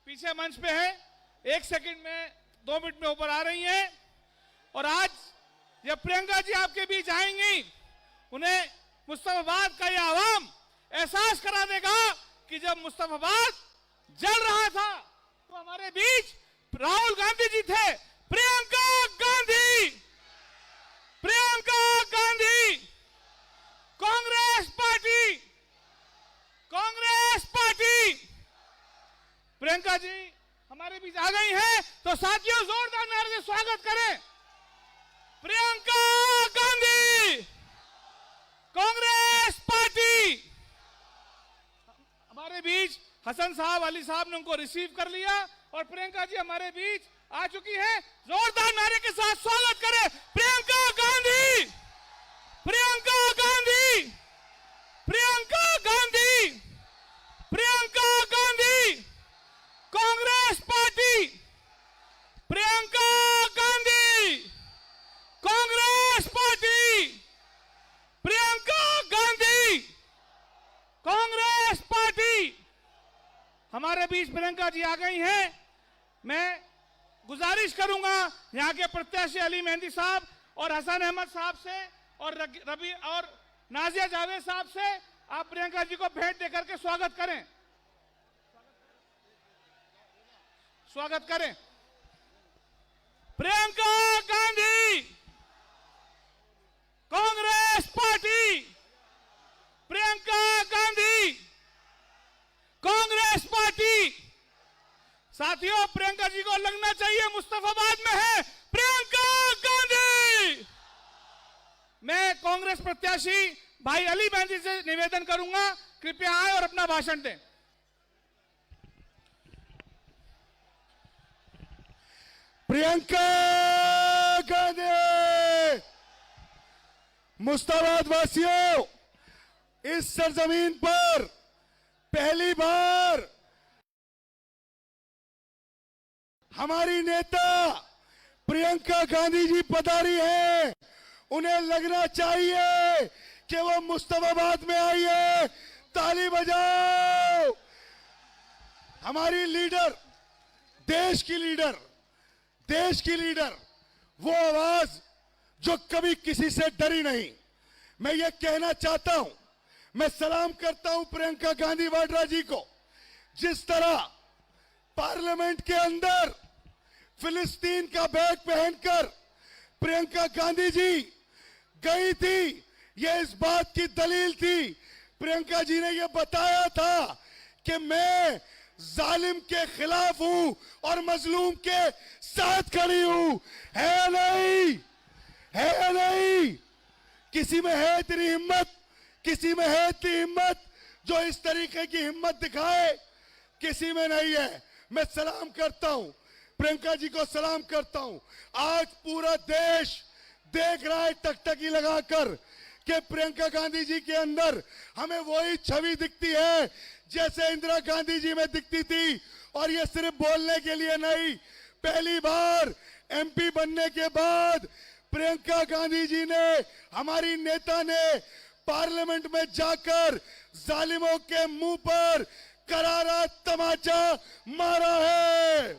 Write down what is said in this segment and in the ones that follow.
पीछे मंच पे है, 1 सेकंड में 2 मिनट में ऊपर आ रही हैं। और आज जब प्रियंका जी आपके बीच आएंगी, उन्हें मुस्तफाबाद का यह आवाम एहसास करा देगा कि जब मुस्तफाबाद जल रहा था तो हमारे बीच राहुल गांधी जी थे। Priyanka Gandhi, Priyanka Gandhi, Congress party, Congress party. प्रियंका जी हमारे बीच आ गई हैं, तो साथियों जोरदार नारे से स्वागत करें। प्रियंका गांधी, कांग्रेस पार्टी। हमारे बीच हसन साहब, अली साहब ने उनको रिसीव कर लिया और प्रियंका जी हमारे बीच आ चुकी है। जोरदार नारे के साथ स्वागत करें Priyanka Gandhi, Priyanka Gandhi, Priyanka Gandhi, Priyanka Gandhi, Congress party. Priyanka Gandhi, Congress party. Priyanka Gandhi, Congress party. हमारे बीच प्रियंका जी आ गई हैं। मैं गुजारिश करूंगा यहां के प्रत्याशी अली मेहंदी साहब और हसन अहमद साहब से और रबी और नाजिया जावेद साहब से, आप प्रियंका जी को भेंट देकर के स्वागत करें, स्वागत करें। प्रियंका गांधी, कांग्रेस पार्टी। प्रियंका गांधी, कांग्रेस पार्टी। साथियों प्रियंका जी को लगना चाहिए मुस्तफाबाद में है प्रियंका गांधी। मैं कांग्रेस प्रत्याशी भाई अली मेहंदी से निवेदन करूंगा, कृपया आए और अपना भाषण दें। प्रियंका गांधी, मुस्तफाबाद वासियों, इस सरजमीन पर पहली बार हमारी नेता प्रियंका गांधी जी पधारी हैं। उन्हें लगना चाहिए कि वो मुस्तफाबाद में आई है। ताली बजाओ। हमारी लीडर, देश की लीडर, देश की लीडर, वो आवाज जो कभी किसी से डरी नहीं। मैं ये कहना चाहता हूं, मैं सलाम करता हूं प्रियंका गांधी वाड्रा जी को। जिस तरह पार्लियामेंट के अंदर फिलिस्तीन का बैग पहनकर प्रियंका गांधी जी गई थी, ये इस बात की दलील थी। प्रियंका जी ने यह बताया था कि मैं जालिम के खिलाफ हूं और मजलूम के साथ खड़ी हूं। है नहीं, है नहीं। किसी में है इतनी हिम्मत, किसी में है इतनी हिम्मत जो इस तरीके की हिम्मत दिखाए? किसी में नहीं है। मैं सलाम करता हूं, प्रियंका जी को सलाम करता हूं। आज पूरा देश देख रहा है टकटकी लगाकर कि प्रियंका गांधी जी के अंदर हमें वही छवि दिखती है जैसे इंदिरा गांधी जी में दिखती थी। और ये सिर्फ बोलने के लिए नहीं, पहली बार एमपी बनने के बाद प्रियंका गांधी जी ने, हमारी नेता ने पार्लियामेंट में जाकर जालिमों के मुंह पर करारा तमाचा मारा है।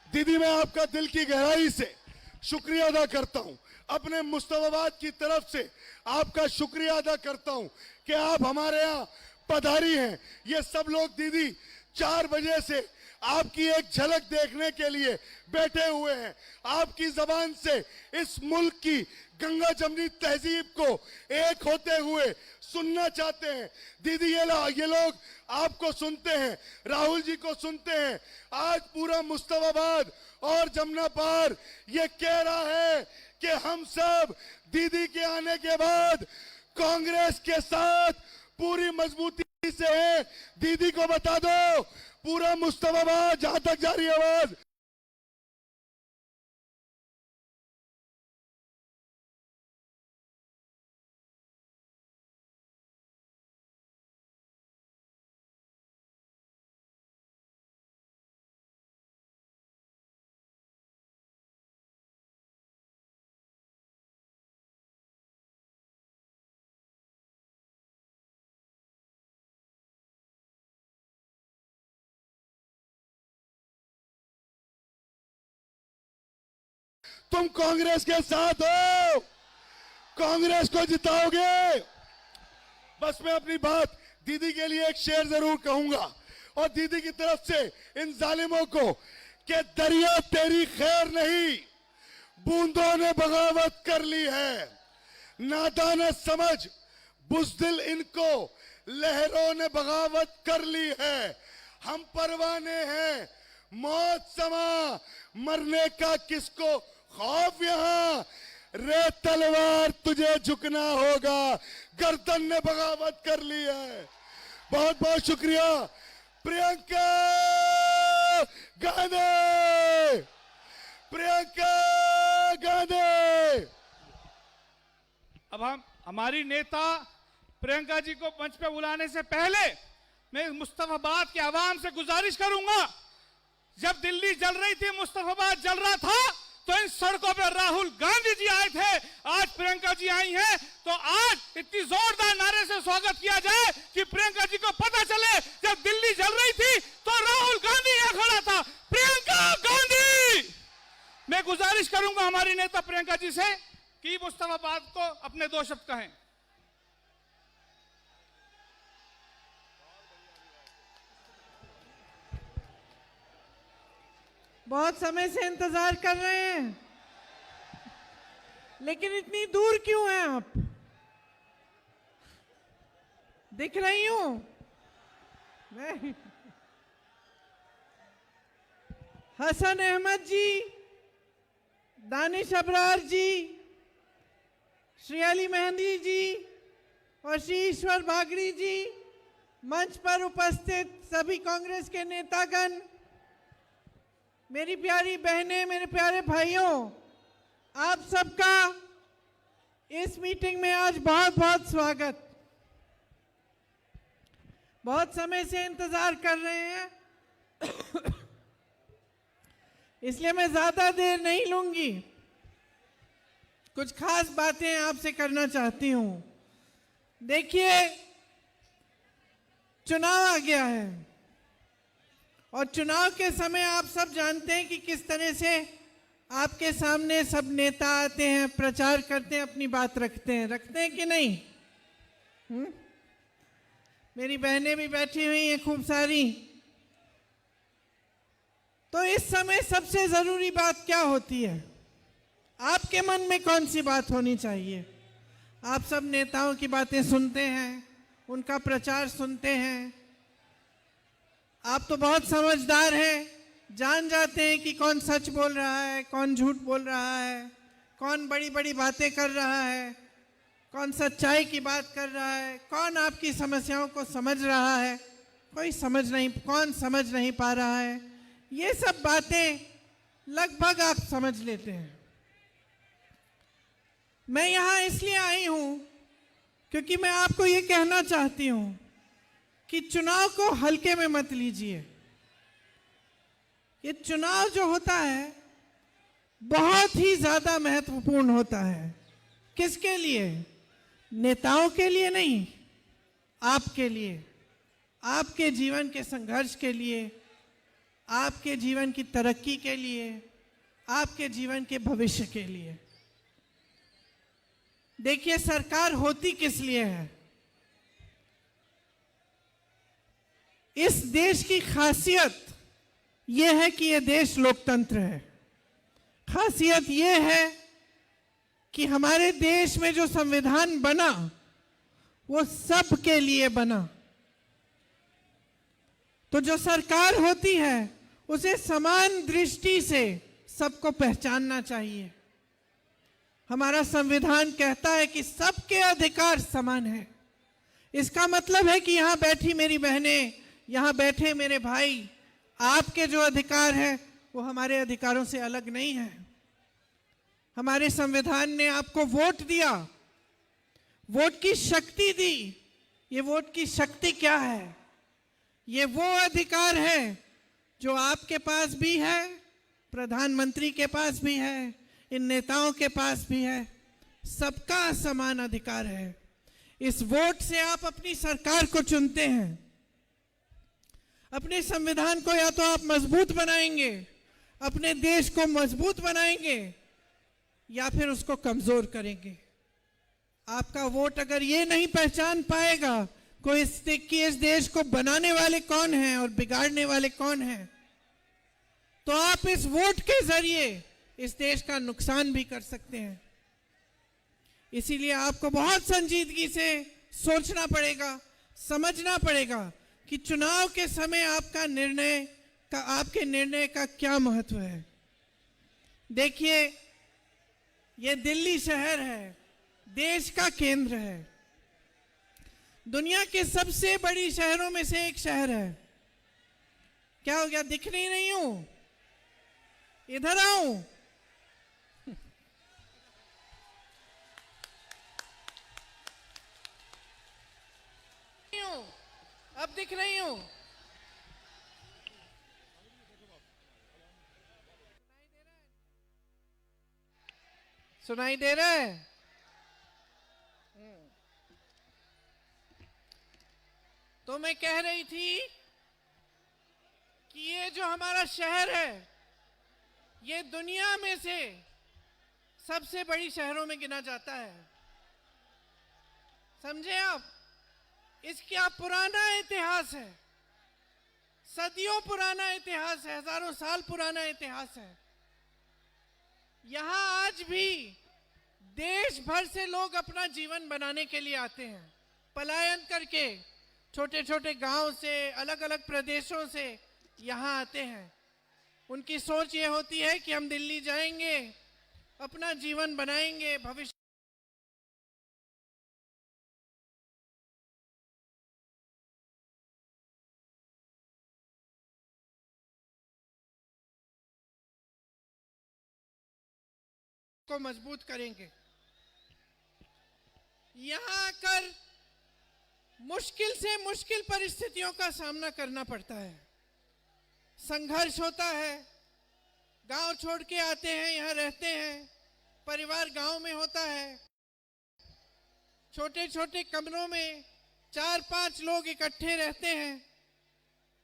दीदी, मैं आपका दिल की गहराई से शुक्रिया अदा करता हूं। अपने मुस्तफाबाद की तरफ से आपका शुक्रिया अदा करता हूं कि आप हमारे यहां पधारी हैं। ये सब लोग दीदी 4 बजे से आपकी एक झलक देखने के लिए बैठे हुए हैं। आपकी जबान से इस मुल्क की गंगा जमनी तहजीब को एक होते हुए सुनना चाहते हैं। दीदी, ये लोग आपको सुनते हैं, राहुल जी को सुनते हैं। आज पूरा मुस्तफाबाद और जमुना पार ये कह रहा है कि हम सब दीदी के आने के बाद कांग्रेस के साथ पूरी मजबूती से हैं। दीदी को बता दो, पूरा मुस्तफाबाद, जहां तक जा रही आवाज, तुम कांग्रेस के साथ हो, कांग्रेस को जिताओगे। बस मैं अपनी बात दीदी के लिए एक शेर जरूर कहूंगा और दीदी की तरफ से इन जालिमों को कि दरिया तेरी खैर नहीं, बूंदों ने बगावत कर ली है। नादान समझ बुज़दिल इनको, लहरों ने बगावत कर ली है। हम परवाने हैं मौत समा, मरने का किसको खौफ यहाँ। रे तलवार तुझे झुकना होगा, गर्दन ने बगावत कर ली है। बहुत बहुत शुक्रिया। प्रियंका गांधी, प्रियंका गांधी। अब हम हमारी नेता प्रियंका जी को मंच पे बुलाने से पहले मैं मुस्तफाबाद के आवाम से गुजारिश करूंगा, जब दिल्ली जल रही थी, मुस्तफाबाद जल रहा था, तो इन सड़कों पे राहुल गांधी जी आए थे। आज प्रियंका जी आई हैं, तो आज इतनी जोरदार नारे से स्वागत किया जाए कि प्रियंका जी को पता चले जब दिल्ली जल रही थी तो राहुल गांधी यहां खड़ा था। प्रियंका गांधी। मैं गुजारिश करूंगा हमारी नेता प्रियंका जी से कि मुस्तफाबाद को अपने 2 शब्द कहें। बहुत समय से इंतजार कर रहे हैं, लेकिन इतनी दूर क्यों हैं आप? दिख रही हूं नहीं? हसन अहमद जी, दानिश अबरार जी, श्री अली मेहंदी जी और श्री ईश्वर बागड़ी जी, मंच पर उपस्थित सभी कांग्रेस के नेतागण, मेरी प्यारी बहनें, मेरे प्यारे भाइयों, आप सबका इस मीटिंग में आज बहुत बहुत स्वागत। बहुत समय से इंतजार कर रहे हैं इसलिए मैं ज्यादा देर नहीं लूंगी। कुछ खास बातें आपसे करना चाहती हूं। देखिए, चुनाव आ गया है और चुनाव के समय आप सब जानते हैं कि किस तरह से आपके सामने सब नेता आते हैं, प्रचार करते हैं, अपनी बात रखते हैं कि नहीं? मेरी बहनें भी बैठी हुई हैं खूब सारी। तो इस समय सबसे जरूरी बात क्या होती है? आपके मन में कौन सी बात होनी चाहिए? आप सब नेताओं की बातें सुनते हैं, उनका प्रचार सुनते हैं। आप तो बहुत समझदार हैं, जान जाते हैं कि कौन सच बोल रहा है, कौन झूठ बोल रहा है, कौन बड़ी बड़ी बातें कर रहा है, कौन सच्चाई की बात कर रहा है, कौन आपकी समस्याओं को समझ रहा है, कौन समझ नहीं पा रहा है। ये सब बातें लगभग आप समझ लेते हैं। मैं यहां इसलिए आई हूं क्योंकि मैं आपको ये कहना चाहती हूं कि चुनाव को हल्के में मत लीजिए। ये चुनाव जो होता है बहुत ही ज्यादा महत्वपूर्ण होता है। किसके लिए? नेताओं के लिए नहीं, आपके लिए, आपके जीवन के संघर्ष के लिए, आपके जीवन की तरक्की के लिए, आपके जीवन के भविष्य के लिए। देखिए, सरकार होती किस लिए है? इस देश की खासियत यह है कि यह देश लोकतंत्र है। खासियत यह है कि हमारे देश में जो संविधान बना वो सबके लिए बना। तो जो सरकार होती है उसे समान दृष्टि से सबको पहचानना चाहिए। हमारा संविधान कहता है कि सबके अधिकार समान है। इसका मतलब है कि यहां बैठी मेरी बहनें, यहां बैठे मेरे भाई, आपके जो अधिकार हैं वो हमारे अधिकारों से अलग नहीं है। हमारे संविधान ने आपको वोट दिया, वोट की शक्ति दी। ये वोट की शक्ति क्या है? ये वो अधिकार है जो आपके पास भी है, प्रधानमंत्री के पास भी है, इन नेताओं के पास भी है। सबका समान अधिकार है। इस वोट से आप अपनी सरकार को चुनते हैं। अपने संविधान को या तो आप मजबूत बनाएंगे, अपने देश को मजबूत बनाएंगे, या फिर उसको कमजोर करेंगे। आपका वोट अगर ये नहीं पहचान पाएगा कि इस देश को बनाने वाले कौन हैं और बिगाड़ने वाले कौन हैं, तो आप इस वोट के जरिए इस देश का नुकसान भी कर सकते हैं। इसीलिए आपको बहुत संजीदगी से सोचना पड़ेगा, समझना पड़ेगा कि चुनाव के समय आपके निर्णय का क्या महत्व है। देखिए, ये दिल्ली शहर है, देश का केंद्र है, दुनिया के सबसे बड़ी शहरों में से एक शहर है। क्या हो गया, दिख नहीं हूं? इधर आऊं? अब दिख रही हूं? सुनाई दे रहा है? तो मैं कह रही थी कि ये जो हमारा शहर है, ये दुनिया में से सबसे बड़ी शहरों में गिना जाता है। समझे आप? इसका पुराना इतिहास है, सदियों पुराना इतिहास है, हजारों साल पुराना इतिहास है। यहां आज भी देश भर से लोग अपना जीवन बनाने के लिए आते हैं, पलायन करके छोटे छोटे गांव से, अलग अलग प्रदेशों से यहां आते हैं। उनकी सोच ये होती है कि हम दिल्ली जाएंगे, अपना जीवन बनाएंगे, भविष्य को मजबूत करेंगे। यहां आकर मुश्किल से मुश्किल परिस्थितियों का सामना करना पड़ता है, संघर्ष होता है। गांव छोड़ के आते हैं, यहां रहते हैं, परिवार गांव में होता है, छोटे छोटे कमरों में 4-5 लोग इकट्ठे रहते हैं,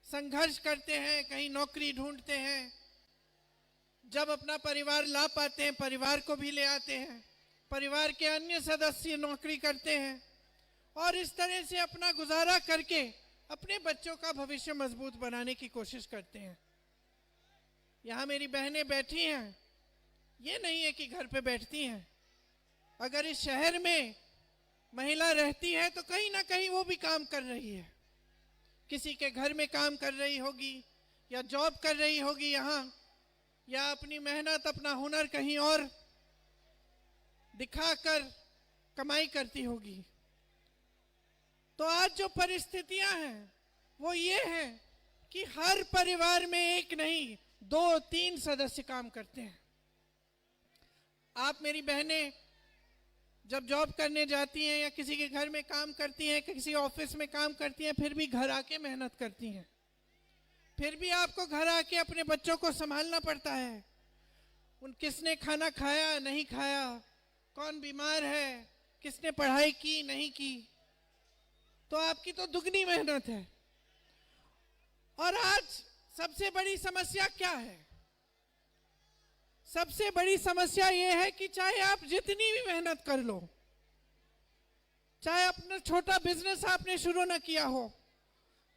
संघर्ष करते हैं, कहीं नौकरी ढूंढते हैं। जब अपना परिवार ला पाते हैं, परिवार को भी ले आते हैं, परिवार के अन्य सदस्य नौकरी करते हैं और इस तरह से अपना गुजारा करके अपने बच्चों का भविष्य मजबूत बनाने की कोशिश करते हैं। यहां मेरी बहनें बैठी हैं, ये नहीं है कि घर पे बैठती हैं। अगर इस शहर में महिला रहती है तो कहीं ना कहीं वो भी काम कर रही है, किसी के घर में काम कर रही होगी या जॉब कर रही होगी यहाँ, या अपनी मेहनत, अपना हुनर कहीं और दिखाकर कमाई करती होगी। तो आज जो परिस्थितियां हैं वो ये हैं कि हर परिवार में एक नहीं 2-3 सदस्य काम करते हैं। आप मेरी बहनें जब जॉब करने जाती हैं या किसी के घर में काम करती हैं, किसी ऑफिस में काम करती हैं, फिर भी घर आके मेहनत करती हैं, फिर भी आपको घर आके अपने बच्चों को संभालना पड़ता है। किसने खाना खाया, नहीं खाया, कौन बीमार है, किसने पढ़ाई की, नहीं की, तो आपकी तो दुगनी मेहनत है। और आज सबसे बड़ी समस्या क्या है? सबसे बड़ी समस्या यह है कि चाहे आप जितनी भी मेहनत कर लो, चाहे अपना छोटा बिजनेस आपने शुरू ना किया हो,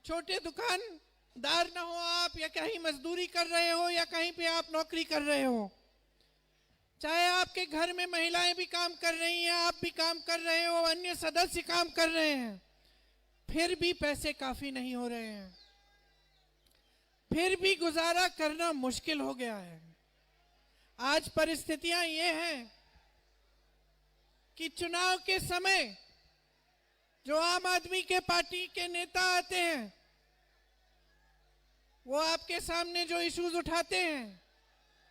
छोटे दुकानदार ना हो आप, या कहीं मजदूरी कर रहे हो या कहीं पे आप नौकरी कर रहे हो, चाहे आपके घर में महिलाएं भी काम कर रही हैं, आप भी काम कर रहे हो, अन्य सदस्य काम कर रहे हैं, फिर भी पैसे काफी नहीं हो रहे हैं, फिर भी गुजारा करना मुश्किल हो गया है। आज परिस्थितियां ये हैं कि चुनाव के समय जो आम आदमी के पार्टी के नेता आते हैं, वो आपके सामने जो इश्यूज उठाते हैं,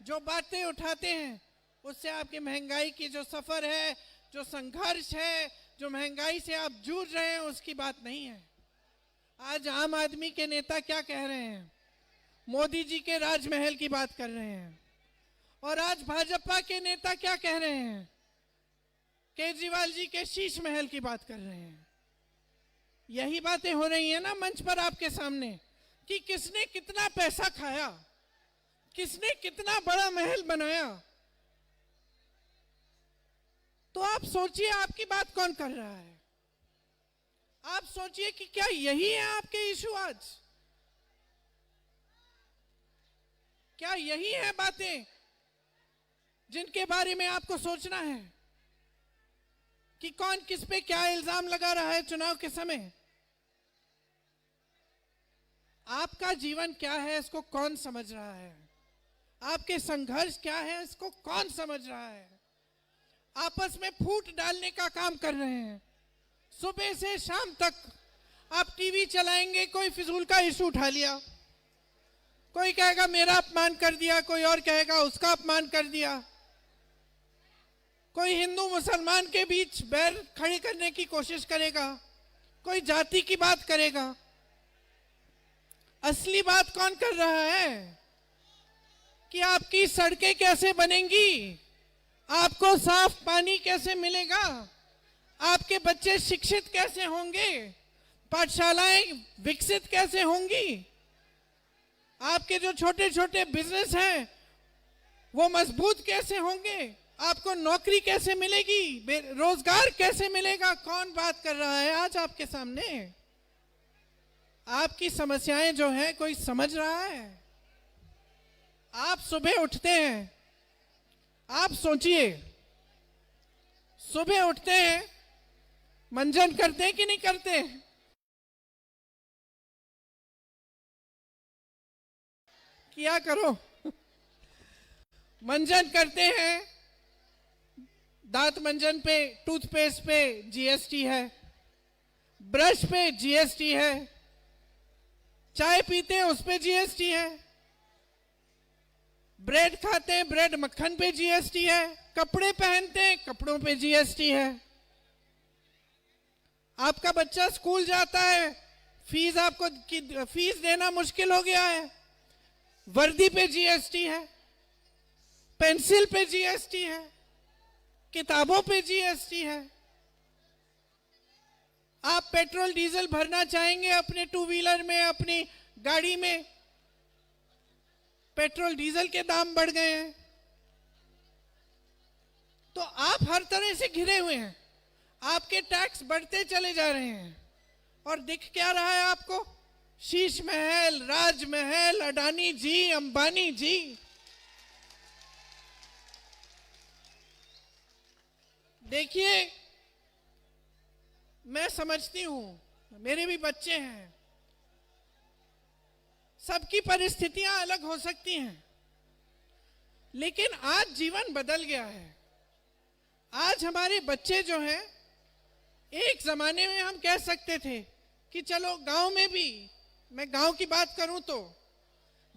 जो बातें उठाते हैं, उससे आपकी महंगाई की जो सफर है, जो संघर्ष है, जो महंगाई से आप जूझ रहे हैं, उसकी बात नहीं है। आज आम आदमी के नेता क्या कह रहे हैं? मोदी जी के राजमहल की बात कर रहे हैं। और आज भाजपा के नेता क्या कह रहे हैं? केजरीवाल जी के शीश महल की बात कर रहे हैं। यही बातें हो रही है ना मंच पर आपके सामने, कि किसने कितना पैसा खाया, किसने कितना बड़ा महल बनाया। तो आप सोचिए आपकी बात कौन कर रहा है। आप सोचिए कि क्या यही है आपके इशू आज? क्या यही है बातें जिनके बारे में आपको सोचना है कि कौन किस पे क्या इल्जाम लगा रहा है चुनाव के समय? आपका जीवन क्या है इसको कौन समझ रहा है? आपके संघर्ष क्या है इसको कौन समझ रहा है? आपस में फूट डालने का काम कर रहे हैं। सुबह से शाम तक आप टीवी चलाएंगे, कोई फिजूल का इशू उठा लिया, कोई कहेगा मेरा अपमान कर दिया, कोई और कहेगा उसका अपमान कर दिया, कोई हिंदू मुसलमान के बीच बैर खड़ी करने की कोशिश करेगा, कोई जाति की बात करेगा। असली बात कौन कर रहा है कि आपकी सड़कें कैसे बनेंगी, आपको साफ पानी कैसे मिलेगा, आपके बच्चे शिक्षित कैसे होंगे, पाठशालाएं विकसित कैसे होंगी, आपके जो छोटे छोटे बिजनेस हैं वो मजबूत कैसे होंगे, आपको नौकरी कैसे मिलेगी, रोजगार कैसे मिलेगा। कौन बात कर रहा है आज आपके सामने? आपकी समस्याएं जो हैं कोई समझ रहा है? आप सुबह उठते हैं, आप सोचिए, सुबह उठते हैं, मंजन करते हैं कि नहीं करते? किया करो। मंजन करते हैं, दांत मंजन पे, टूथपेस्ट पे जीएसटी है, ब्रश पे जीएसटी है, चाय पीते हैं उस पे जीएसटी है, ब्रेड खाते हैं ब्रेड मक्खन पे जीएसटी है, कपड़े पहनते हैं कपड़ों पे जीएसटी है। आपका बच्चा स्कूल जाता है, फीस आपको फीस देना मुश्किल हो गया है, वर्दी पे जीएसटी है, पेंसिल पे जीएसटी है, किताबों पे जीएसटी है। आप पेट्रोल डीजल भरना चाहेंगे अपने टू व्हीलर में, अपनी गाड़ी में, पेट्रोल डीजल के दाम बढ़ गए हैं। तो आप हर तरह से घिरे हुए हैं, आपके टैक्स बढ़ते चले जा रहे हैं और दिख क्या रहा है आपको? शीश महल, राजमहल, अडानी जी, अंबानी जी। देखिए, मैं समझती हूं, मेरे भी बच्चे हैं, सबकी परिस्थितियां अलग हो सकती हैं, लेकिन आज जीवन बदल गया है। आज हमारे बच्चे जो हैं, एक जमाने में हम कह सकते थे कि चलो गांव में भी, मैं गांव की बात करूं तो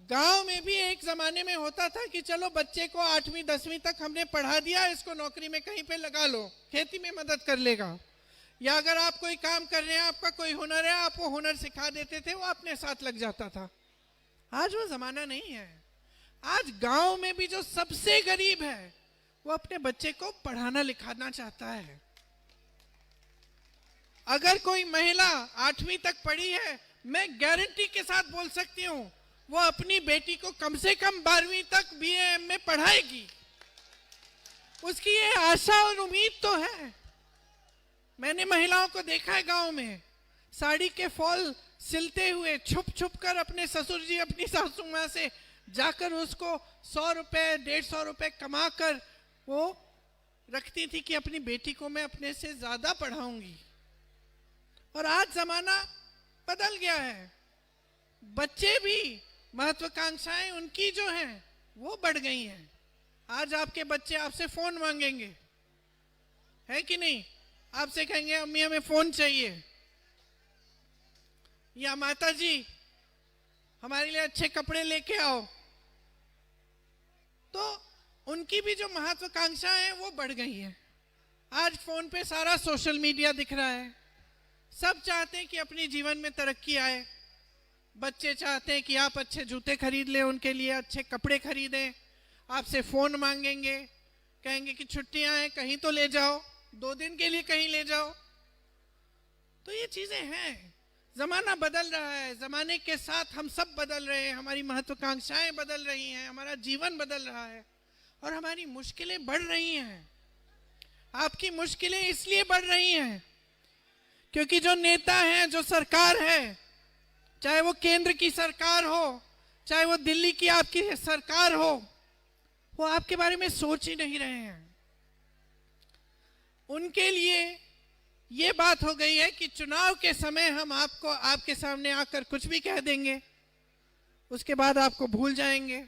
गांव में भी एक जमाने में होता था कि चलो बच्चे को 8वीं 10वीं तक हमने पढ़ा दिया, इसको नौकरी में कहीं पे लगा लो, खेती में मदद कर लेगा, या अगर आप कोई काम कर रहे हैं, आपका कोई हुनर है, आप वो हुनर सिखा देते थे, वो अपने साथ लग जाता था। आज वो जमाना नहीं है। आज गांव में भी जो सबसे गरीब है वो अपने बच्चे को पढ़ाना लिखाना चाहता है। अगर कोई महिला 8वीं तक पढ़ी है, मैं गारंटी के साथ बोल सकती हूं वो अपनी बेटी को कम से कम 12वीं तक BA में पढ़ाएगी। उसकी ये आशा और उम्मीद तो है। मैंने महिलाओं को देखा है गांव में, साड़ी के फॉल सिलते हुए छुप छुप कर अपने ससुर जी, अपनी सासू माँ से जाकर उसको 100 रुपए 150 रुपए कमा कर वो रखती थी कि अपनी बेटी को मैं अपने से ज्यादा पढ़ाऊंगी। और आज जमाना बदल गया है, बच्चे भी, महत्वाकांक्षाएं उनकी जो हैं वो बढ़ गई हैं। आज आपके बच्चे आपसे फोन मांगेंगे, है कि नहीं? आपसे कहेंगे अम्मी हमें फोन चाहिए, या माता जी हमारे लिए अच्छे कपड़े लेके आओ। तो उनकी भी जो महत्वाकांक्षा है वो बढ़ गई है। आज फोन पे सारा सोशल मीडिया दिख रहा है, सब चाहते हैं कि अपने जीवन में तरक्की आए। बच्चे चाहते हैं कि आप अच्छे जूते खरीद लें, उनके लिए अच्छे कपड़े खरीदें, आपसे फोन मांगेंगे, कहेंगे कि छुट्टियां हैं कहीं तो ले जाओ, 2 दिन के लिए कहीं ले जाओ। तो ये चीजें हैं, जमाना बदल रहा है, जमाने के साथ हम सब बदल रहे हैं, हमारी महत्वाकांक्षाएं बदल रही हैं, हमारा जीवन बदल रहा है और हमारी मुश्किलें बढ़ रही हैं। आपकी मुश्किलें इसलिए बढ़ रही हैं क्योंकि जो नेता हैं, जो सरकार है, चाहे वो केंद्र की सरकार हो, चाहे वो दिल्ली की आपकी सरकार हो, वो आपके बारे में सोच ही नहीं रहे हैं। उनके लिए ये बात हो गई है कि चुनाव के समय हम आपको आपके सामने आकर कुछ भी कह देंगे, उसके बाद आपको भूल जाएंगे,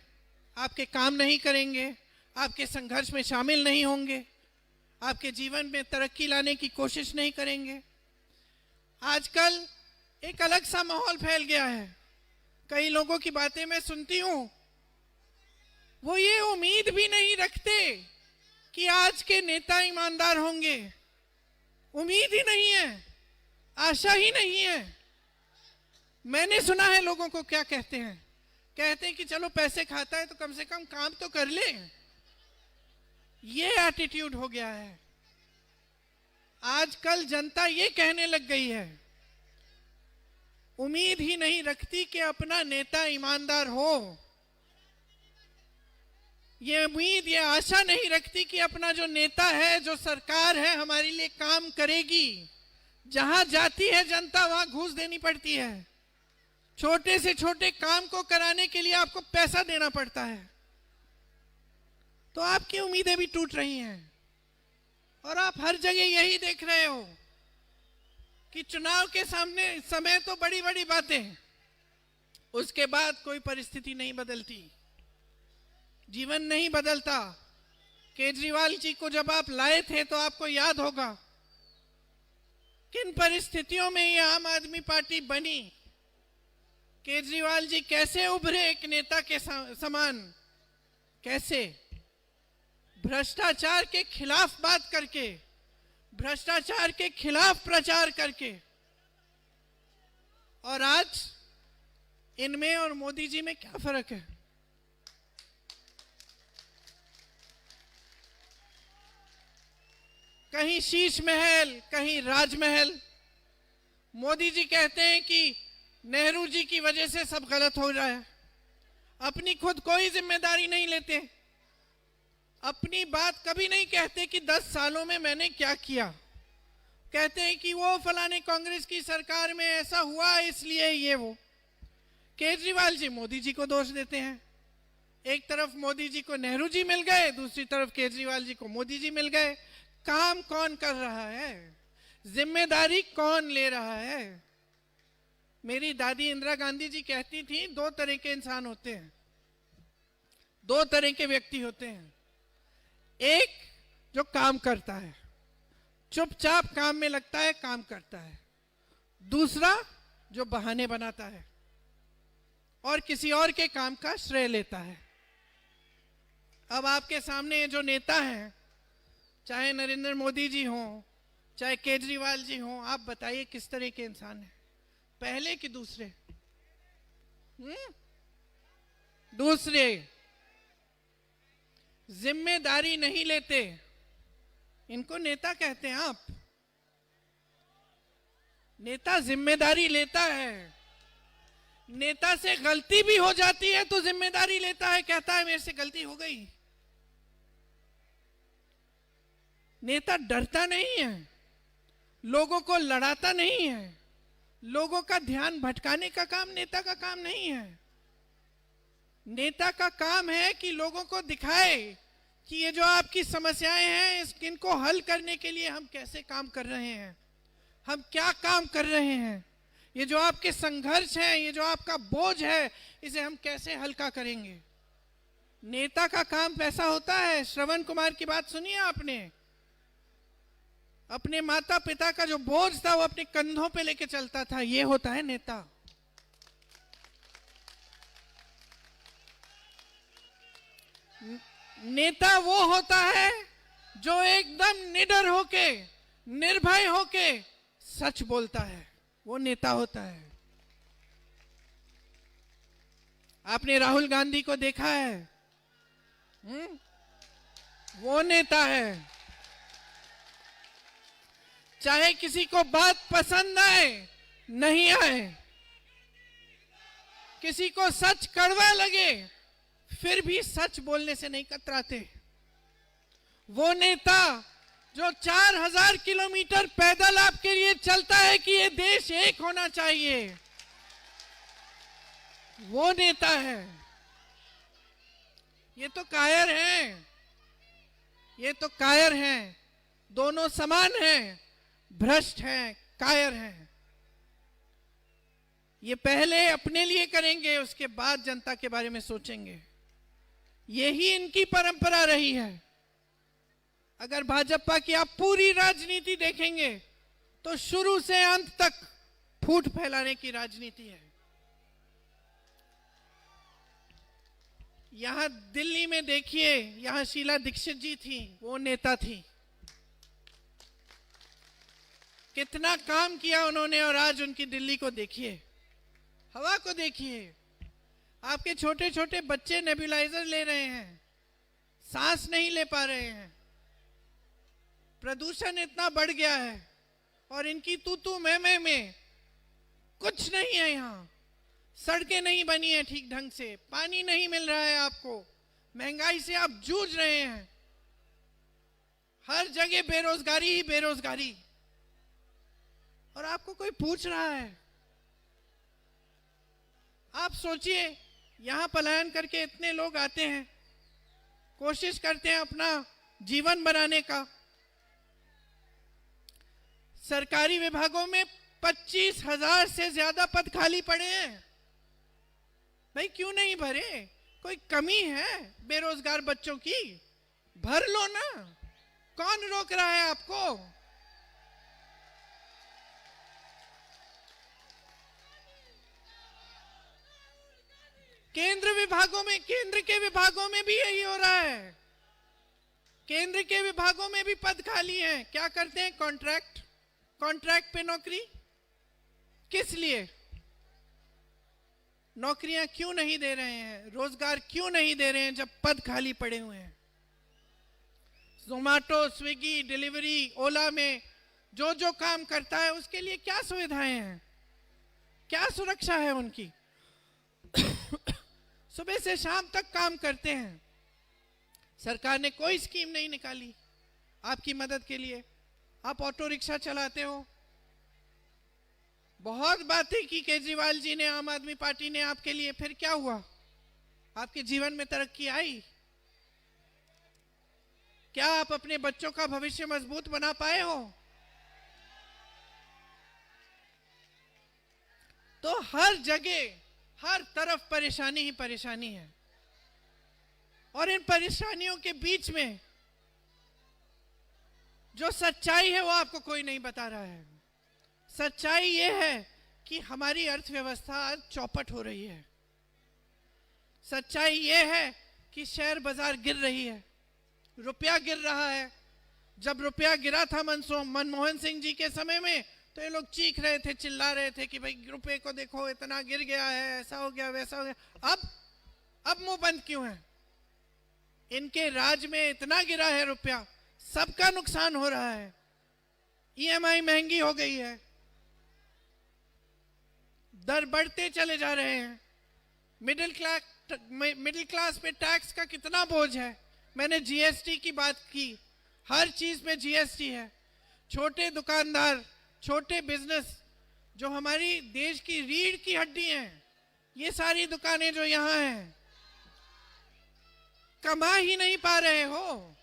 आपके काम नहीं करेंगे, आपके संघर्ष में शामिल नहीं होंगे, आपके जीवन में तरक्की लाने की कोशिश नहीं करेंगे। आजकल एक अलग सा माहौल फैल गया है। कई लोगों की बातें मैं सुनती हूं, वो ये उम्मीद भी नहीं रखते कि आज के नेता ईमानदार होंगे। उम्मीद ही नहीं है, आशा ही नहीं है। मैंने सुना है लोगों को क्या कहते हैं, कहते हैं कि चलो पैसे खाता है तो कम से कम काम तो कर ले। ये एटीट्यूड हो गया है। आजकल जनता ये कहने लग गई है, उम्मीद ही नहीं रखती कि अपना नेता ईमानदार हो। ये उम्मीद, ये आशा नहीं रखती कि अपना जो नेता है, जो सरकार है, हमारे लिए काम करेगी। जहां जाती है जनता वहां घूस देनी पड़ती है। छोटे से छोटे काम को कराने के लिए आपको पैसा देना पड़ता है। तो आपकी उम्मीदें भी टूट रही हैं। और आप हर जगह यही देख रहे हो कि चुनाव के सामने समय तो बड़ी बड़ी बातें, उसके बाद कोई परिस्थिति नहीं बदलती, जीवन नहीं बदलता। केजरीवाल जी को जब आप लाए थे तो आपको याद होगा किन परिस्थितियों में ये आम आदमी पार्टी बनी। केजरीवाल जी कैसे उभरे एक नेता के समान, कैसे भ्रष्टाचार के खिलाफ बात करके, भ्रष्टाचार के खिलाफ प्रचार करके। और आज इनमें और मोदी जी में क्या फर्क है? कहीं शीश महल, कहीं राजमहल। मोदी जी कहते हैं कि नेहरू जी की वजह से सब गलत हो रहा है, अपनी खुद कोई जिम्मेदारी नहीं लेते, अपनी बात कभी नहीं कहते कि 10 सालों में मैंने क्या किया। कहते हैं कि वो फलाने कांग्रेस की सरकार में ऐसा हुआ इसलिए ये वो। केजरीवाल जी मोदी जी को दोष देते हैं। एक तरफ मोदी जी को नेहरू जी मिल गए, दूसरी तरफ केजरीवाल जी को मोदी जी मिल गए। काम कौन कर रहा है? जिम्मेदारी कौन ले रहा है? मेरी दादी इंदिरा गांधी जी कहती थी, 2 तरह के इंसान होते हैं, 2 तरह के व्यक्ति होते हैं। एक जो काम करता है, चुपचाप काम में लगता है, काम करता है। दूसरा जो बहाने बनाता है और किसी और के काम का श्रेय लेता है। अब आपके सामने जो नेता हैं, चाहे नरेंद्र मोदी जी हों, चाहे केजरीवाल जी हों, आप बताइए किस तरह के इंसान हैं, पहले कि दूसरे? दूसरे जिम्मेदारी नहीं लेते, इनको नेता कहते हैं आप। नेता जिम्मेदारी लेता है, नेता से गलती भी हो जाती है तो जिम्मेदारी लेता है, कहता है मेरे से गलती हो गई। नेता डरता नहीं है, लोगों को लड़ाता नहीं है, लोगों का ध्यान भटकाने का काम नेता का काम नहीं है। नेता का काम है कि लोगों को दिखाए कि ये जो आपकी समस्याएं हैं, इनको हल करने के लिए हम कैसे काम कर रहे हैं, हम क्या काम कर रहे हैं। ये जो आपके संघर्ष है, ये जो आपका बोझ है, इसे हम कैसे हल्का करेंगे। नेता का काम ऐसा होता है। श्रवण कुमार की बात सुनिए आपने, अपने माता पिता का जो बोझ था वो अपने कंधों पे लेके चलता था। ये होता है नेता। नेता वो होता है जो एकदम निडर होके, निर्भय होके सच बोलता है, वो नेता होता है। आपने राहुल गांधी को देखा है, वो नेता है। चाहे किसी को बात पसंद आए नहीं आए, किसी को सच कड़वा लगे, फिर भी सच बोलने से नहीं कतराते। वो नेता जो 4000 किलोमीटर पैदल आपके लिए चलता है कि ये देश एक होना चाहिए, वो नेता है। ये तो कायर हैं, ये तो कायर हैं, दोनों समान हैं, भ्रष्ट हैं, कायर हैं। ये पहले अपने लिए करेंगे, उसके बाद जनता के बारे में सोचेंगे। यही इनकी परंपरा रही है। अगर भाजपा की आप पूरी राजनीति देखेंगे तो शुरू से अंत तक फूट फैलाने की राजनीति है। यहां दिल्ली में देखिए, यहां शीला दीक्षित जी थी, वो नेता थी, कितना काम किया उन्होंने, और आज उनकी दिल्ली को देखिए, हवा को देखिए। आपके छोटे छोटे बच्चे नेबुलाइजर ले रहे हैं, सांस नहीं ले पा रहे हैं। प्रदूषण इतना बढ़ गया है और इनकी तू तू मैं में कुछ नहीं है। यहाँ सड़कें नहीं बनी है ठीक ढंग से, पानी नहीं मिल रहा है आपको, महंगाई से आप जूझ रहे हैं, हर जगह बेरोजगारी ही बेरोजगारी, और आपको कोई पूछ रहा है? आप सोचिए, यहां पलायन करके इतने लोग आते हैं, कोशिश करते हैं अपना जीवन बनाने का। सरकारी विभागों में 25,000 से ज्यादा पद खाली पड़े हैं। भाई क्यों नहीं भरे? कोई कमी है बेरोजगार बच्चों की? भर लो ना, कौन रोक रहा है आपको? केंद्र विभागों में, केंद्र के विभागों में भी यही हो रहा है। केंद्र के विभागों में भी पद खाली हैं। क्या करते हैं? कॉन्ट्रैक्ट, कॉन्ट्रैक्ट पे नौकरी। किस लिए? नौकरियां क्यों नहीं दे रहे हैं? रोजगार क्यों नहीं दे रहे हैं जब पद खाली पड़े हुए हैं? जोमैटो, स्विगी, डिलीवरी, ओला में जो जो काम करता है उसके लिए क्या सुविधाएं हैं, क्या सुरक्षा है उनकी? सुबह से शाम तक काम करते हैं। सरकार ने कोई स्कीम नहीं निकाली आपकी मदद के लिए। आप ऑटो रिक्शा चलाते हो, बहुत बातें की केजरीवाल जी ने, आम आदमी पार्टी ने आपके लिए, फिर क्या हुआ? आपके जीवन में तरक्की आई? क्या आप अपने बच्चों का भविष्य मजबूत बना पाए हो? तो हर जगह, हर तरफ परेशानी ही परेशानी है, और इन परेशानियों के बीच में जो सच्चाई है वो आपको कोई नहीं बता रहा है। सच्चाई ये है कि हमारी अर्थव्यवस्था आज चौपट हो रही है। सच्चाई ये है कि शेयर बाजार गिर रही है, रुपया गिर रहा है। जब रुपया गिरा था मनमोहन सिंह जी के समय में, तो ये लोग चीख रहे थे, चिल्ला रहे थे कि भाई रुपए को देखो इतना गिर गया है, ऐसा हो गया, वैसा हो गया। अब मुंह बंद क्यों है? इनके राज में इतना गिरा है रुपया, सबका नुकसान हो रहा है। ईएमआई महंगी हो गई है, दर बढ़ते चले जा रहे हैं। मिडिल क्लास पे टैक्स का कितना बोझ है। मैंने जीएसटी की बात की, हर चीज पे जीएसटी है। छोटे दुकानदार, छोटे बिजनेस, जो हमारी देश की रीढ़ की हड्डी हैं, ये सारी दुकानें जो यहां हैं, कमा ही नहीं पा रहे हो।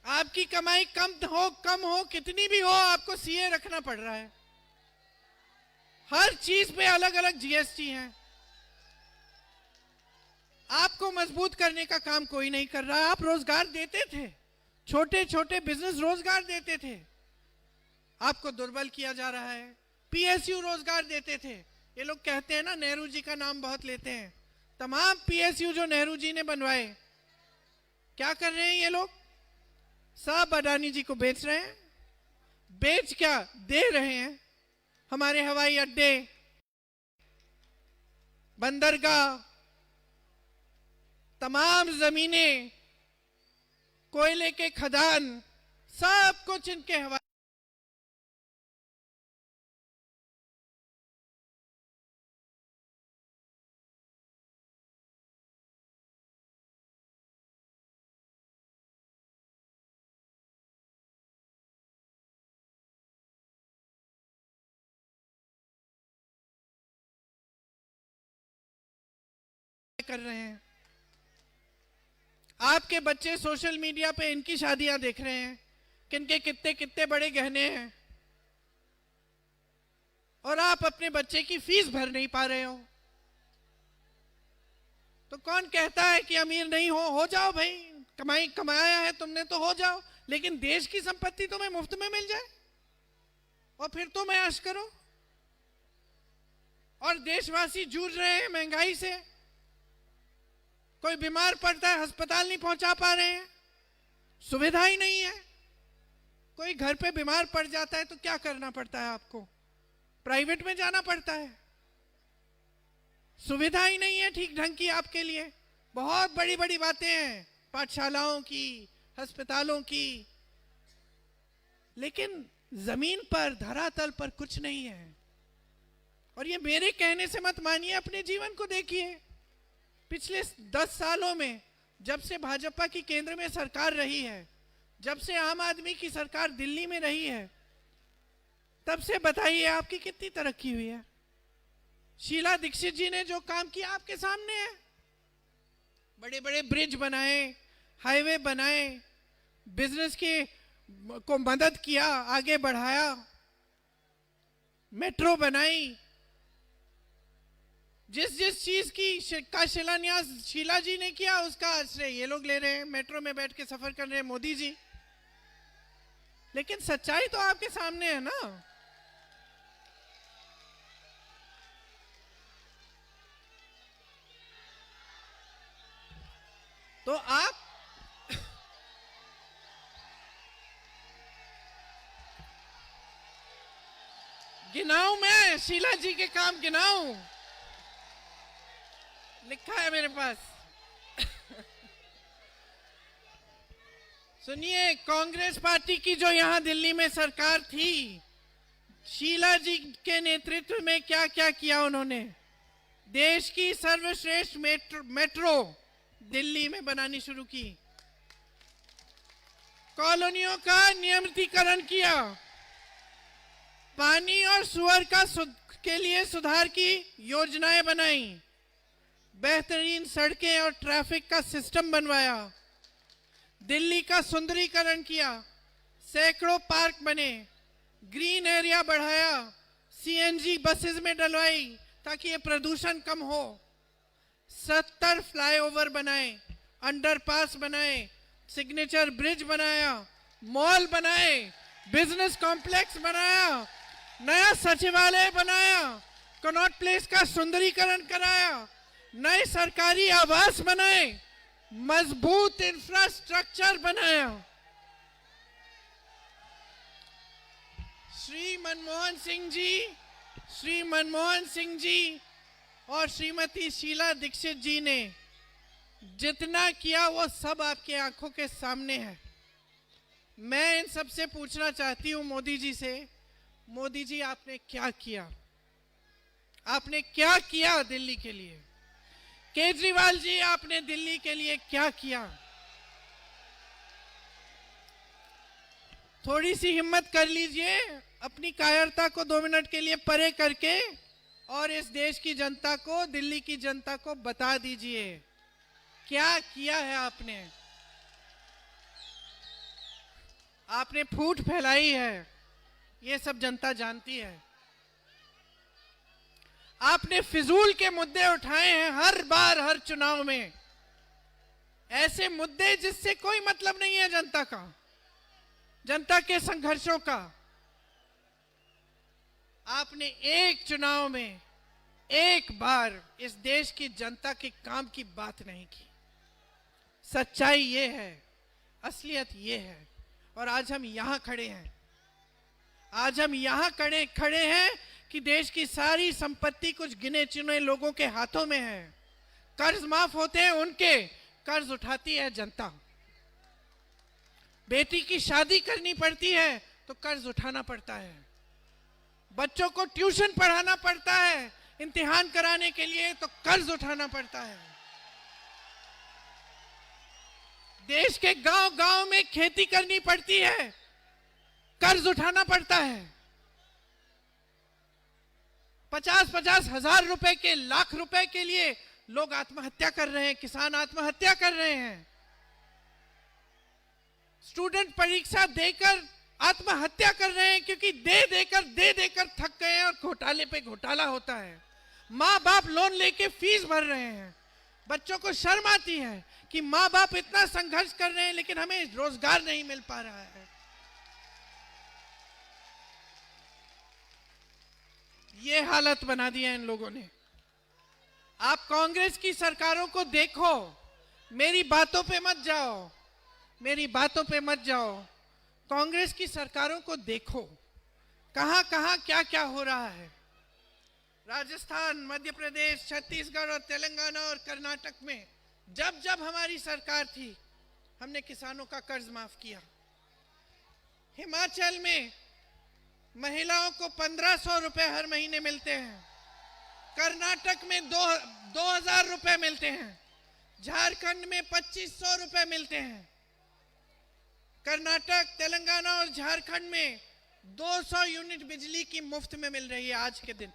आपकी कमाई कम हो कितनी भी हो, आपको सीए रखना पड़ रहा है। हर चीज पे अलग अलग जीएसटी है। आपको मजबूत करने का काम कोई नहीं कर रहा। आप रोजगार देते थे, छोटे छोटे बिजनेस रोजगार देते थे, आपको दुर्बल किया जा रहा है। पीएसयू रोजगार देते थे। ये लोग कहते हैं ना, नेहरू जी का नाम बहुत लेते हैं। तमाम पीएसयू जो नेहरू जी ने बनवाए, क्या कर रहे हैं ये लोग? सब अडानी जी को बेच रहे हैं। बेच क्या, दे रहे हैं। हमारे हवाई अड्डे, बंदरगाह, तमाम जमीनें, कोयले के खदान, सब कुछ इनके हवाले कर रहे हैं। आपके बच्चे सोशल मीडिया पे इनकी शादियां देख रहे हैं, किनके कितने कितने बड़े गहने हैं, और आप अपने बच्चे की फीस भर नहीं पा रहे हो। तो कौन कहता है कि अमीर नहीं हो जाओ भाई, कमाया है तुमने तो हो जाओ, लेकिन देश की संपत्ति तुम्हें मुफ्त में मिल जाए और फिर तुम ऐश करो। और देशवासी जूझ रहे हैं महंगाई से, कोई बीमार पड़ता है अस्पताल नहीं पहुंचा पा रहे हैं, सुविधा ही नहीं है। कोई घर पे बीमार पड़ जाता है तो क्या करना पड़ता है आपको, प्राइवेट में जाना पड़ता है। सुविधा ही नहीं है ठीक ढंग की आपके लिए। बहुत बड़ी बड़ी बातें हैं पाठशालाओं की, अस्पतालों की, लेकिन जमीन पर धरातल पर कुछ नहीं है। और ये मेरे कहने से मत मानिए, अपने जीवन को देखिए। पिछले 10 सालों में जब से भाजपा की केंद्र में सरकार रही है, जब से आम आदमी की सरकार दिल्ली में रही है, तब से बताइए आपकी कितनी तरक्की हुई है। शीला दीक्षित जी ने जो काम किया आपके सामने है। बड़े बड़े ब्रिज बनाए, हाईवे बनाए, बिजनेस को मदद किया, आगे बढ़ाया, मेट्रो बनाई। जिस जिस चीज का शिलान्यास शीला जी ने किया, उसका श्रेय ये लोग ले रहे हैं। मेट्रो में बैठ के सफर कर रहे हैं मोदी जी। लेकिन सच्चाई तो आपके सामने है ना। तो आप गिनाऊं, मैं शीला जी के काम गिनाऊं? लिखा है मेरे पास। सुनिए, कांग्रेस पार्टी की जो यहां दिल्ली में सरकार थी, शीला जी के नेतृत्व में क्या क्या किया उन्होंने। देश की सर्वश्रेष्ठ मेट्रो दिल्ली में बनानी शुरू की, कॉलोनियों का नियमितीकरण किया, पानी और सुअर के लिए सुधार की योजनाएं बनाई, बेहतरीन सड़कें और ट्रैफिक का सिस्टम बनवाया, दिल्ली का सुंदरीकरण किया, सैकड़ों पार्क बने, ग्रीन एरिया बढ़ाया, सीएनजी बसेस में डलवाई ताकि ये प्रदूषण कम हो, 70 फ्लाईओवर बनाए, अंडरपास बनाए, सिग्नेचर ब्रिज बनाया, मॉल बनाए, बिजनेस कॉम्प्लेक्स बनाया, नया सचिवालय बनाया, कनॉट प्लेस का सुंदरीकरण कराया, नए सरकारी आवास बनाए, मजबूत इंफ्रास्ट्रक्चर बनाया। श्री मनमोहन सिंह जी और श्रीमती शीला दीक्षित जी ने जितना किया वो सब आपके आंखों के सामने है। मैं इन सबसे पूछना चाहती हूं मोदी जी से, मोदी जी आपने क्या किया? आपने क्या किया दिल्ली के लिए? केजरीवाल जी आपने दिल्ली के लिए क्या किया? थोड़ी सी हिम्मत कर लीजिए, अपनी कायरता को 2 मिनट के लिए परे करके और इस देश की जनता को, दिल्ली की जनता को बता दीजिए क्या किया है आपने। आपने फूट फैलाई है, ये सब जनता जानती है। आपने फिजूल के मुद्दे उठाए हैं हर बार, हर चुनाव में, ऐसे मुद्दे जिससे कोई मतलब नहीं है जनता का, जनता के संघर्षों का। आपने एक चुनाव में एक बार इस देश की जनता के काम की बात नहीं की। सच्चाई ये है, असलियत ये है। और आज हम यहां खड़े हैं, आज हम यहां खड़े हैं कि देश की सारी संपत्ति कुछ गिने चुने लोगों के हाथों में है। कर्ज माफ होते हैं उनके, कर्ज उठाती है जनता। बेटी की शादी करनी पड़ती है तो कर्ज उठाना पड़ता है, बच्चों को ट्यूशन पढ़ाना पड़ता है, इम्तिहान कराने के लिए तो कर्ज उठाना पड़ता है। देश के गांव गांव में खेती करनी पड़ती है, कर्ज उठाना पड़ता है। 50-50 हजार रुपए के, लाख रुपए के लिए लोग आत्महत्या कर रहे हैं, किसान आत्महत्या कर रहे हैं, स्टूडेंट परीक्षा देकर आत्महत्या कर रहे हैं क्योंकि दे देकर थक गए हैं और घोटाले पे घोटाला होता है। माँ बाप लोन लेके फीस भर रहे हैं। बच्चों को शर्म आती है कि माँ बाप इतना संघर्ष कर रहे हैं लेकिन हमें रोजगार नहीं मिल पा रहा है। ये हालत बना दिया इन लोगों ने। आप कांग्रेस की सरकारों को देखो, मेरी बातों पे मत जाओ, मेरी बातों पे मत जाओ। कांग्रेस की सरकारों को देखो, कहां कहां क्या क्या हो रहा है। राजस्थान, मध्य प्रदेश, छत्तीसगढ़ और तेलंगाना और कर्नाटक में जब जब हमारी सरकार थी, हमने किसानों का कर्ज माफ किया। हिमाचल में महिलाओं को 1500 रुपए हर महीने मिलते हैं। कर्नाटक में 2000 रुपए मिलते हैं। झारखंड में 2500 रुपए मिलते हैं। कर्नाटक, तेलंगाना और झारखंड में 200 यूनिट बिजली की मुफ्त में मिल रही है आज के दिन।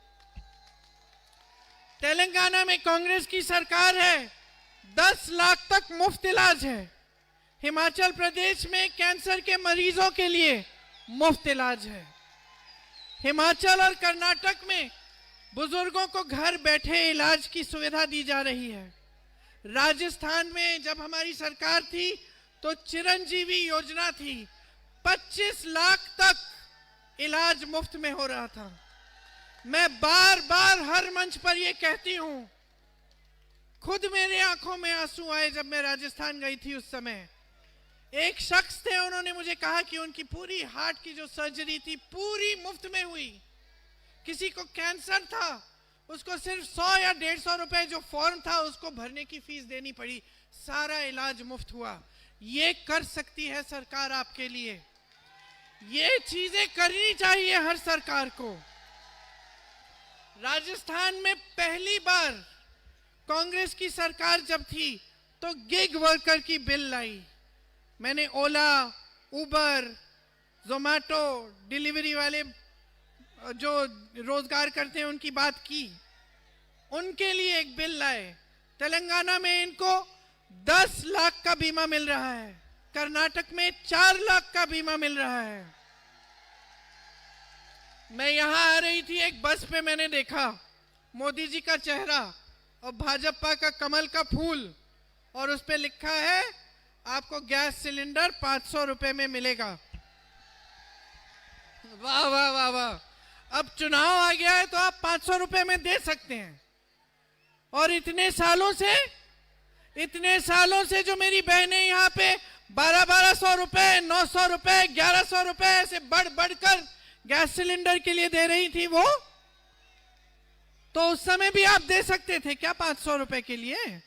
तेलंगाना में कांग्रेस की सरकार है, 10 लाख तक मुफ्त इलाज है। हिमाचल प्रदेश में कैंसर के मरीजों के लिए मुफ्त इलाज है। हिमाचल और कर्नाटक में बुजुर्गों को घर बैठे इलाज की सुविधा दी जा रही है। राजस्थान में जब हमारी सरकार थी तो चिरंजीवी योजना थी, 25 लाख तक इलाज मुफ्त में हो रहा था। मैं बार बार हर मंच पर यह कहती हूं, खुद मेरे आंखों में आंसू आए जब मैं राजस्थान गई थी। उस समय एक शख्स थे, उन्होंने मुझे कहा कि उनकी पूरी हार्ट की जो सर्जरी थी पूरी मुफ्त में हुई। किसी को कैंसर था, उसको सिर्फ 100 या 150 रुपए जो फॉर्म था उसको भरने की फीस देनी पड़ी, सारा इलाज मुफ्त हुआ। ये कर सकती है सरकार आपके लिए। ये चीजें करनी चाहिए हर सरकार को। राजस्थान में पहली बार कांग्रेस की सरकार जब थी तो गिग वर्कर की बिल लाई। मैंने ओला, उबर, जोमैटो, डिलीवरी वाले जो रोजगार करते हैं उनकी बात की, उनके लिए एक बिल लाए। तेलंगाना में इनको 10 लाख का बीमा मिल रहा है, कर्नाटक में 4 लाख का बीमा मिल रहा है। मैं यहां आ रही थी, एक बस पे मैंने देखा मोदी जी का चेहरा और भाजपा का कमल का फूल, और उस पे लिखा है आपको गैस सिलेंडर 500 रुपए में मिलेगा। वाह वाह वाह वाह। अब चुनाव आ गया है तो आप 500 रुपए में दे सकते हैं। और इतने सालों से जो मेरी बहनें यहाँ पे 1200 रुपए, 900 रुपए, 1100 रुपए ऐसे बढ़कर गैस सिलेंडर के लिए दे रही थी, वो तो उस समय भी आप दे सकते थे क्या 500 रुपए के लिए?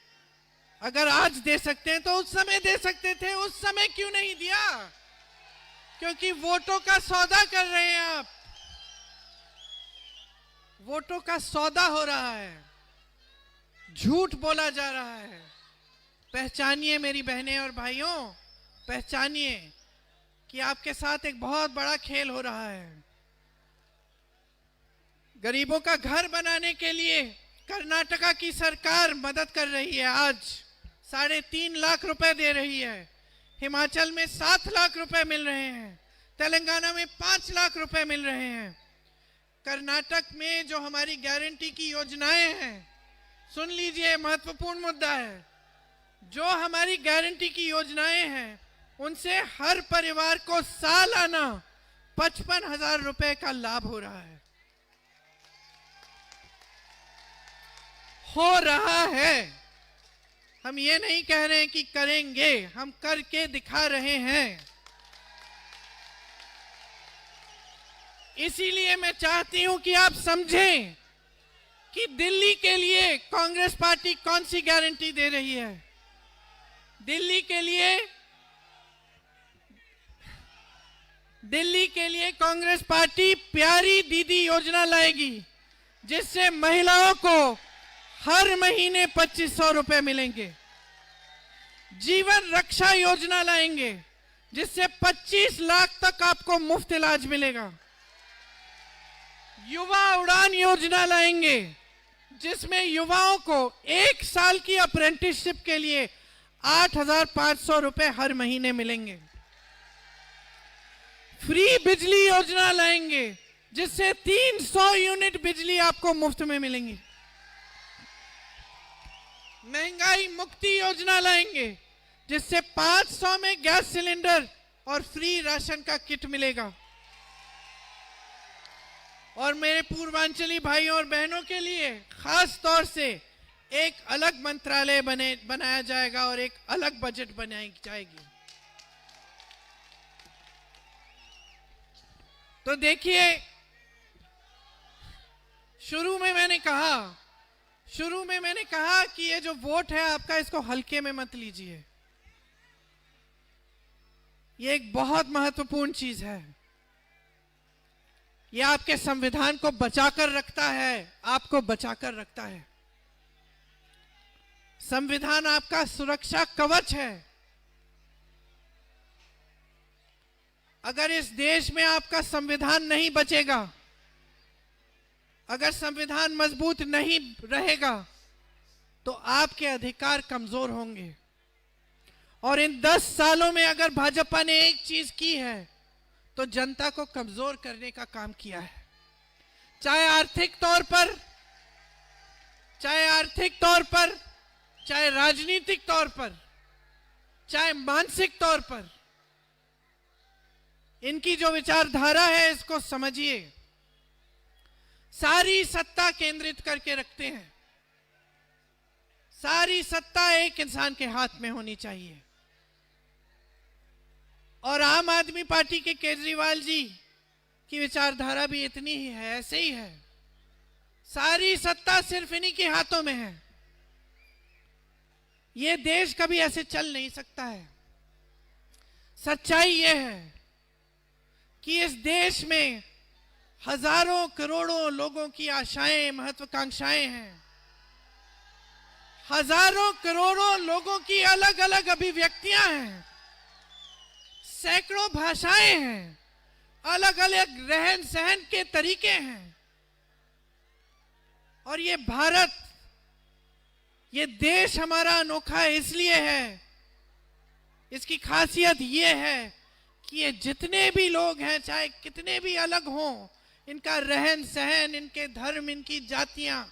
अगर आज दे सकते हैं तो उस समय दे सकते थे। उस समय क्यों नहीं दिया? क्योंकि वोटों का सौदा कर रहे हैं आप। वोटों का सौदा हो रहा है, झूठ बोला जा रहा है। पहचानिए मेरी बहनें और भाइयों, पहचानिए कि आपके साथ एक बहुत बड़ा खेल हो रहा है। गरीबों का घर बनाने के लिए कर्नाटका की सरकार मदद कर रही है, आज 3.5 लाख रुपए दे रही है। हिमाचल में 7 लाख रुपए मिल रहे हैं, तेलंगाना में 5 लाख रुपए मिल रहे हैं। कर्नाटक में जो हमारी गारंटी की योजनाएं हैं, सुन लीजिए, महत्वपूर्ण मुद्दा है। जो हमारी गारंटी की योजनाएं हैं उनसे हर परिवार को सालाना 55,000 रुपए का लाभ हो रहा है। हो रहा है। हम ये नहीं कह रहे हैं कि करेंगे, हम करके दिखा रहे हैं। इसीलिए मैं चाहती हूं कि आप समझें कि दिल्ली के लिए कांग्रेस पार्टी कौन सी गारंटी दे रही है। दिल्ली के लिए कांग्रेस पार्टी प्यारी दीदी योजना लाएगी, जिससे महिलाओं को हर महीने 2500 रुपए मिलेंगे। जीवन रक्षा योजना लाएंगे, जिससे 25 लाख तक आपको मुफ्त इलाज मिलेगा। युवा उड़ान योजना लाएंगे, जिसमें युवाओं को 1 साल की अप्रेंटिसशिप के लिए 8,500 रुपए हर महीने मिलेंगे। फ्री बिजली योजना लाएंगे, जिससे 300 यूनिट बिजली आपको मुफ्त में मिलेंगी। महंगाई मुक्ति योजना लाएंगे, जिससे 500 में गैस सिलेंडर और फ्री राशन का किट मिलेगा। और मेरे पूर्वांचली भाइयों और बहनों के लिए खास तौर से एक अलग मंत्रालय बनाया जाएगा और एक अलग बजट बनाई जाएगी। तो देखिए, शुरू में मैंने कहा कि ये जो वोट है आपका, इसको हल्के में मत लीजिए। ये एक बहुत महत्वपूर्ण चीज है। ये आपके संविधान को बचाकर रखता है, आपको बचाकर रखता है। संविधान आपका सुरक्षा कवच है। अगर इस देश में आपका संविधान नहीं बचेगा, अगर संविधान मजबूत नहीं रहेगा, तो आपके अधिकार कमजोर होंगे। और इन 10 सालों में अगर भाजपा ने एक चीज की है, तो जनता को कमजोर करने का काम किया है। चाहे आर्थिक तौर पर, चाहे राजनीतिक तौर पर, चाहे मानसिक तौर पर। इनकी जो विचारधारा है, इसको समझिए। सारी सत्ता केंद्रित करके रखते हैं। सारी सत्ता एक इंसान के हाथ में होनी चाहिए। और आम आदमी पार्टी के केजरीवाल जी की विचारधारा भी इतनी ही है, ऐसे ही है। सारी सत्ता सिर्फ इन्हीं के हाथों में है। ये देश कभी ऐसे चल नहीं सकता है। सच्चाई ये है कि इस देश में हजारों करोड़ों लोगों की आशाएं, महत्वाकांक्षाएं हैं। हजारों करोड़ों लोगों की अलग अलग अभिव्यक्तियां हैं, सैकड़ों भाषाएं हैं, अलग अलग रहन सहन के तरीके हैं। और ये भारत, ये देश हमारा अनोखा इसलिए है, इसकी खासियत ये है कि ये जितने भी लोग हैं, चाहे कितने भी अलग हों, इनका रहन सहन, इनके धर्म, इनकी जातियां,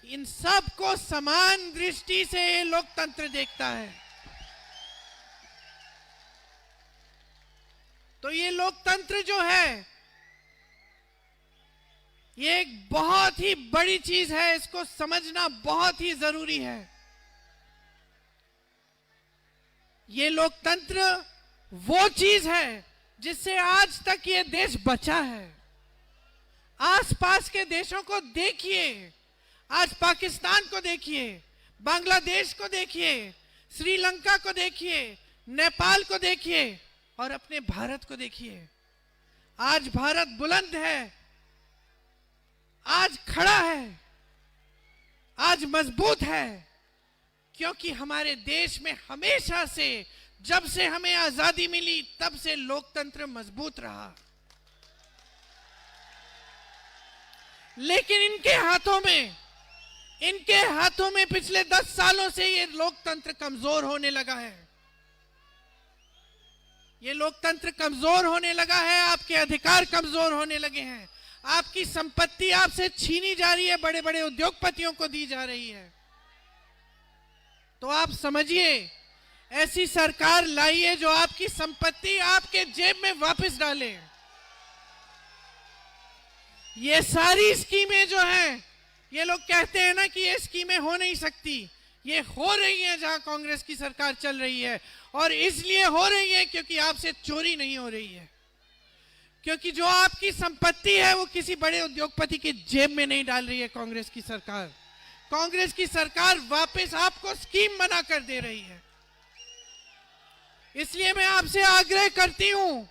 इन सब को समान दृष्टि से ये लोकतंत्र देखता है। तो ये लोकतंत्र जो है, ये एक बहुत ही बड़ी चीज है। इसको समझना बहुत ही जरूरी है। ये लोकतंत्र वो चीज है जिससे आज तक ये देश बचा है। आसपास के देशों को देखिए, आज पाकिस्तान को देखिए, बांग्लादेश को देखिए, श्रीलंका को देखिए, नेपाल को देखिए और अपने भारत को देखिए। आज भारत बुलंद है, आज खड़ा है, आज मजबूत है, क्योंकि हमारे देश में हमेशा से, जब से हमें आजादी मिली, तब से लोकतंत्र मजबूत रहा। लेकिन इनके हाथों में पिछले 10 सालों से ये लोकतंत्र कमजोर होने लगा है। ये लोकतंत्र कमजोर होने लगा है, आपके अधिकार कमजोर होने लगे हैं, आपकी संपत्ति आपसे छीनी जा रही है, बड़े बड़े उद्योगपतियों को दी जा रही है। तो आप समझिए, ऐसी सरकार लाइए जो आपकी संपत्ति आपके जेब में वापस डाले। ये सारी स्कीमें जो हैं, ये लोग कहते हैं ना कि ये स्कीमें हो नहीं सकती, ये हो रही है जहां कांग्रेस की सरकार चल रही है। और इसलिए हो रही है क्योंकि आपसे चोरी नहीं हो रही है, क्योंकि जो आपकी संपत्ति है वो किसी बड़े उद्योगपति की जेब में नहीं डाल रही है कांग्रेस की सरकार। कांग्रेस की सरकार वापस आपको स्कीम बना कर दे रही है। इसलिए मैं आपसे आग्रह करती हूं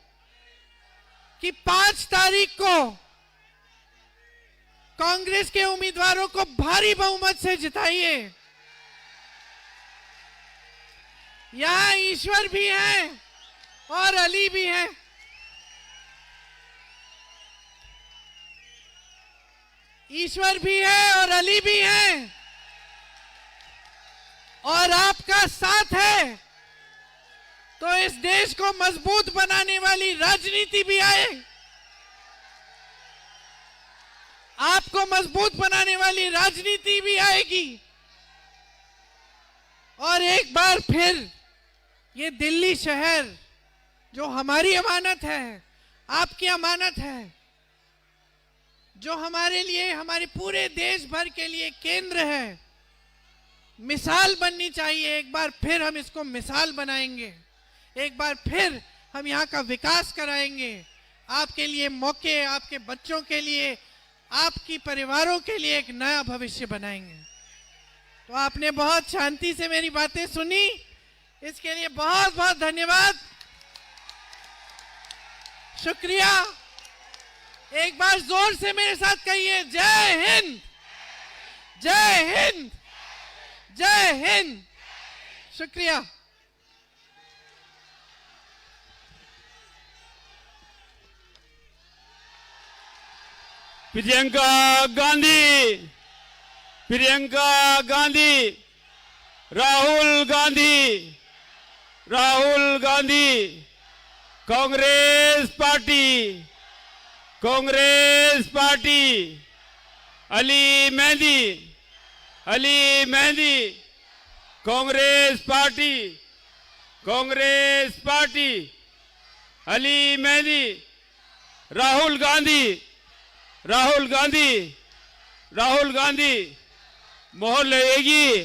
कि 5 तारीख को कांग्रेस के उम्मीदवारों को भारी बहुमत से जिताइए। यहां ईश्वर भी हैं और अली भी हैं। ईश्वर भी है और अली भी हैं और आपका साथ है तो इस देश को मजबूत बनाने वाली राजनीति भी आए। आपको मजबूत बनाने वाली राजनीति भी आएगी और एक बार फिर ये दिल्ली शहर जो हमारी अमानत है, आपकी अमानत है, जो हमारे लिए, हमारे पूरे देश भर के लिए केंद्र है, मिसाल बननी चाहिए। एक बार फिर हम इसको मिसाल बनाएंगे, एक बार फिर हम यहाँ का विकास कराएंगे, आपके लिए मौके, आपके बच्चों के लिए, आपकी परिवारों के लिए एक नया भविष्य बनाएंगे। तो आपने बहुत शांति से मेरी बातें सुनी, इसके लिए बहुत बहुत धन्यवाद, शुक्रिया। एक बार जोर से मेरे साथ कहिए, जय हिंद, जय हिंद, जय हिंद। शुक्रिया। Priyanka Gandhi, Priyanka Gandhi, Rahul Gandhi, Rahul Gandhi, Congress party, Congress party, Ali mehndi, Ali mehndi, Congress party, Congress party, Ali mehndi, Rahul Gandhi, Rahul Gandhi, Rahul Gandhi, मोहर लगेगी।